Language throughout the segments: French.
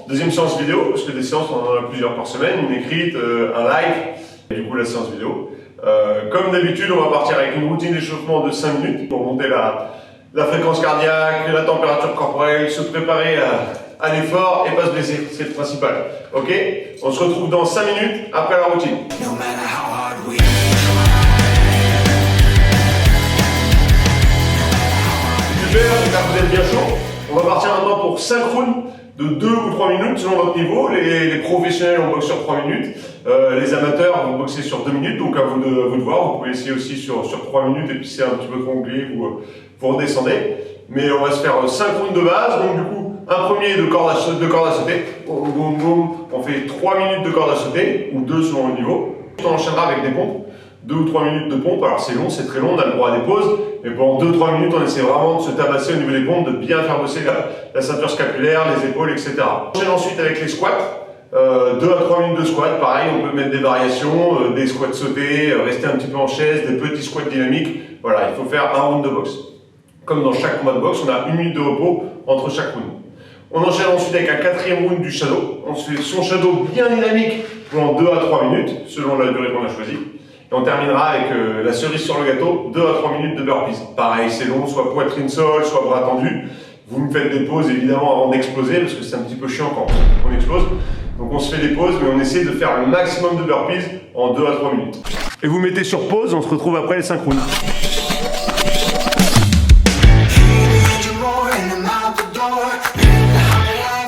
Deuxième séance vidéo, parce que des séances on en a plusieurs par semaine, une écrite, un live, et du coup la séance vidéo. Comme d'habitude, on va partir avec une routine d'échauffement de 5 minutes pour monter la fréquence cardiaque, la température corporelle, se préparer à l'effort et pas se blesser, c'est le principal. Ok? On se retrouve dans 5 minutes après la routine. Super, j'espère que vous êtes bien chaud. On va partir maintenant pour 5 rounds de 2 ou 3 minutes selon votre niveau. Les professionnels on boxe sur 3 minutes, les amateurs vont boxer sur 2 minutes, donc à vous de voir. Vous pouvez essayer aussi sur 3 minutes et puis c'est un petit peu trop compliqué, vous redescendez. Mais on va se faire 5 rounds de base, donc du coup un premier de corde à sauter, boum, boum, boum. On fait 3 minutes de corde à sauter, ou 2 selon le niveau. On enchaînera avec des pompes. 2 ou 3 minutes de pompe, alors c'est long, c'est très long, on a le droit à des pauses, mais pendant 2-3 minutes, on essaie vraiment de se tabasser au niveau des pompes, de bien faire bosser la ceinture scapulaire, les épaules, etc. On enchaîne ensuite avec les squats, 2 à 3 minutes de squat, pareil, on peut mettre des variations, des squats sautés, rester un petit peu en chaise, des petits squats dynamiques, voilà, il faut faire un round de boxe. Comme dans chaque combat de boxe, on a 1 minute de repos entre chaque round. On enchaîne ensuite avec un 4e round du shadow, on se fait son shadow bien dynamique pendant 2 à 3 minutes, selon la durée qu'on a choisie. Et on terminera avec la cerise sur le gâteau, 2 à 3 minutes de burpees. Pareil, c'est long, soit poitrine sol, soit bras tendus. Vous me faites des pauses évidemment avant d'exploser, parce que c'est un petit peu chiant quand on explose. Donc on se fait des pauses, mais on essaie de faire le maximum de burpees en 2 à 3 minutes. Et vous mettez sur pause, on se retrouve après les 5 rounds.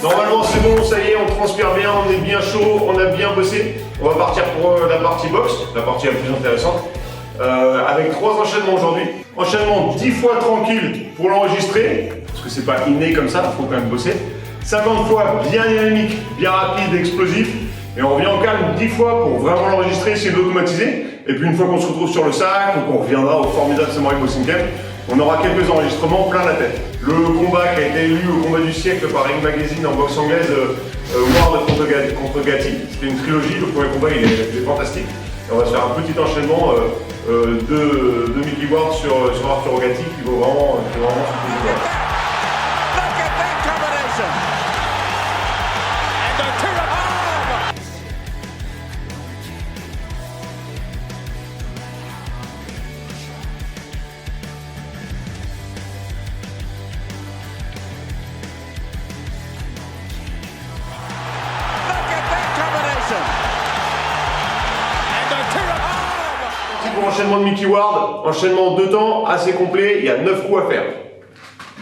Normalement c'est bon, ça y est, on transpire bien, on est bien chaud, on a bien bossé. On va partir pour la partie boxe, la partie la plus intéressante, avec 3 enchaînements aujourd'hui. Enchaînement 10 fois tranquille pour l'enregistrer, parce que c'est pas inné comme ça, il faut quand même bosser. 50 fois bien dynamique, bien rapide, explosif. Et on revient en calme 10 fois pour vraiment l'enregistrer, essayer de l'automatiser. Et puis une fois qu'on se retrouve sur le sac, donc on reviendra au formidable Samurai Boxing Camp, on aura quelques enregistrements plein la tête. Le combat qui a été élu au combat du siècle par Ring Magazine en boxe anglaise, Ward contre Gatti, c'était une trilogie, le premier combat il est fantastique. Et on va se faire un petit enchaînement de Mickey Ward sur Arturo Gatti qui vaut vraiment ce que pour enchaînement de Mickey Ward, enchaînement en 2 temps, assez complet, il y a 9 coups à faire.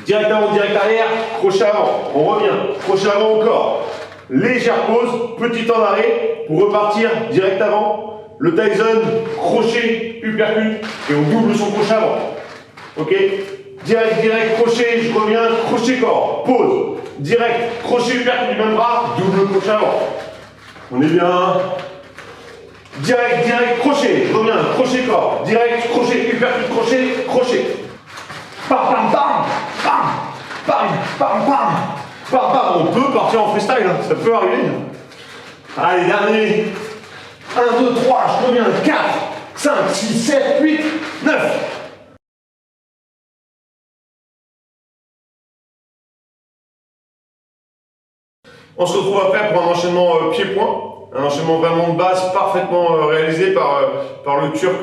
Direct avant, direct arrière, crochet avant, on revient, crochet avant encore. Légère pause, petit temps d'arrêt pour repartir direct avant. Le Tyson, crochet, uppercut, et on double son crochet avant. Ok? Direct, crochet, je reviens, crochet corps, pause. Direct, crochet, uppercut du même bras, double crochet avant. On est bien. Direct, crochet, je reviens, crochet corps, direct, crochet, uppercut, crochet. Bam, bam, bam, bam, bam, bam, bam, bam, bam. On peut partir en freestyle, hein, ça peut arriver. Allez, dernier. 1, 2, 3, je reviens, 4, 5, 6, 7, 8, 9. On se retrouve après pour un enchaînement pied-point. Un enchaînement vraiment de base, parfaitement réalisé par le Turc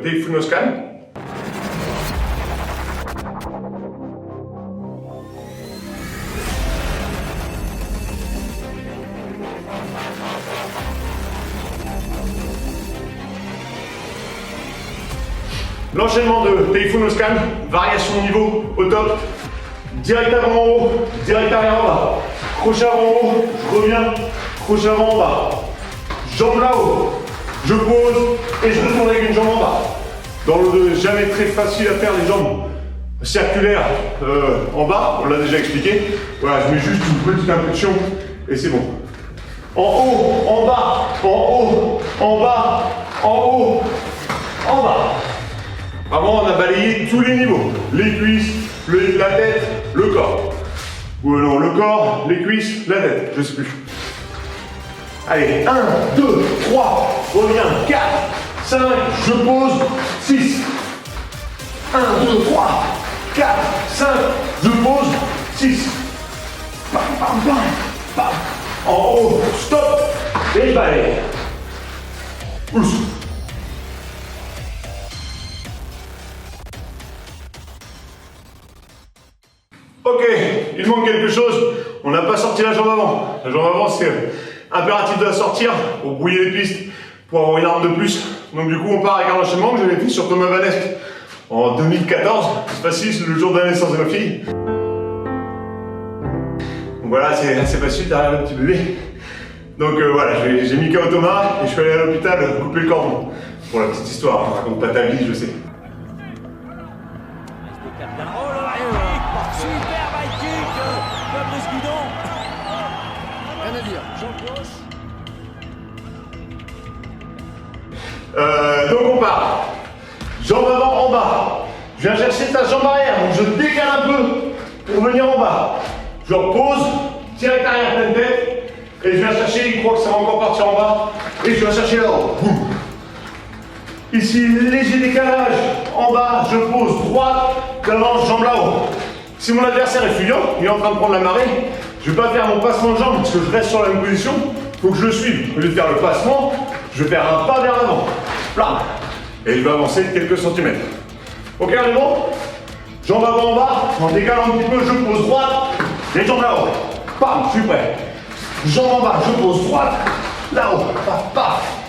Tayfun Özkan. L'enchaînement de Tayfun Özkan, variation de niveau au top. Direct avant en haut, direct arrière en bas. Crochet avant en haut, je reviens. Crochet avant en bas, jambe là-haut, je pose et je retourne avec une jambe en bas. Dans le 2, jamais très facile à faire les jambes circulaires en bas, on l'a déjà expliqué. Voilà, je mets juste une petite impulsion et c'est bon. En haut, en bas, en haut, en bas, en haut, en bas. Avant, on a balayé tous les niveaux. Les cuisses, la tête, le corps. Ou non, le corps, les cuisses, la tête, je sais plus. Allez, 1, 2, 3, reviens, 4, 5, je pose, 6. 1, 2, 3, 4, 5, je pose, 6. Bam, bam, bam, bam. En haut, stop, et je balaye. Pousse. Ok, il manque quelque chose. On n'a pas sorti la jambe avant. La jambe avant, c'est impératif de la sortir pour brouiller les pistes, pour avoir une arme de plus. Donc du coup, on part avec un enchaînement que j'avais fait sur Thomas Vanesque en 2014. C'est facile, c'est le jour de la naissance de ma fille. Donc voilà, c'est assez facile derrière le petit bébé. Donc voilà, j'ai mis KO Thomas et je suis allé à l'hôpital couper le cordon. Pour la petite histoire, on raconte pas ta vie, je sais. Super high kick, Fabrice Gudon. Rien à dire, Jean Cloche. Donc on part. Jambe avant en bas. Je viens chercher ta jambe arrière, donc je décale un peu pour venir en bas. Je repose, direct arrière pleine tête, et je viens chercher, il croit que ça va encore partir en bas, et je viens chercher là-haut. Ici, léger décalage, en bas, je pose droite, j'avance, jambe là-haut. Si mon adversaire est fuyant, il est en train de prendre la marée, je ne vais pas faire mon passement de jambe parce que je reste sur la même position, il faut que je le suive. Au lieu de faire le passement, je vais faire un pas vers l'avant. Là. Et je vais avancer de quelques centimètres. Ok, on est bon? Jambe avant en bas, en décalant un petit peu, je pose droite, les jambes là-haut. Pam, je suis prêt. Jambe en bas, je pose droite, là-haut. Paf, paf.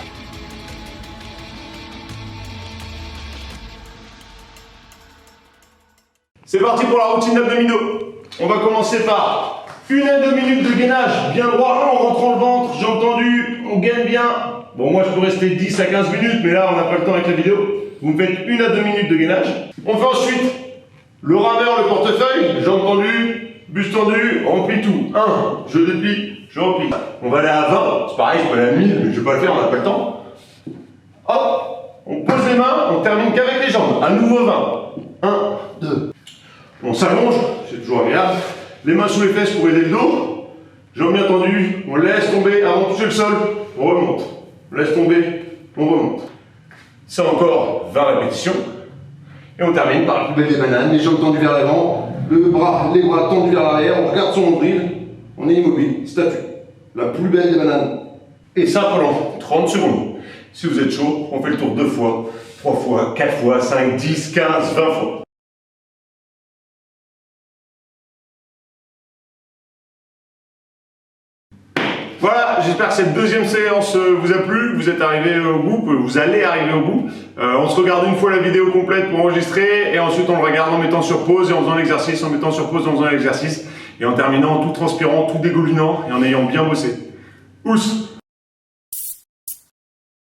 C'est parti pour la routine d'abdominaux. On va commencer par 1 à 2 minutes de gainage bien droit, on rentre le ventre, j'ai entendu, on gaine bien. Bon, moi je peux rester 10 à 15 minutes, mais là on n'a pas le temps avec la vidéo. Vous me faites 1 à 2 minutes de gainage. On fait ensuite le rameur, le portefeuille, j'ai entendu, buste tendu, on replie tout. 1, je déplie, je replie. On va aller à 20, c'est pareil, je peux aller à 1000, mais je vais pas le faire, on n'a pas le temps. Hop, on pose les mains, on termine qu'avec les jambes. À nouveau 20. 1, 2. On s'allonge, c'est toujours agréable. Les mains sous les fesses pour aider le dos. Jambes bien tendues, on laisse tomber avant de toucher le sol, on remonte. On laisse tomber, on remonte. Ça encore 20 répétitions. Et on termine par la plus belle des bananes, les jambes tendues vers l'avant, les bras tendus vers l'arrière, on regarde son nombril, on est immobile, statue. La plus belle des bananes. Et ça pendant 30 secondes. Si vous êtes chaud, on fait le tour 2 fois, 3 fois, 4 fois, 5, 10, 15, 20 fois. Voilà, j'espère que cette deuxième séance vous a plu, vous êtes arrivé au bout, vous allez arriver au bout. On se regarde une fois la vidéo complète pour enregistrer et ensuite on le regarde en mettant sur pause et en faisant l'exercice, en mettant sur pause, en faisant l'exercice et en terminant tout transpirant, tout dégoulinant et en ayant bien bossé. Ous!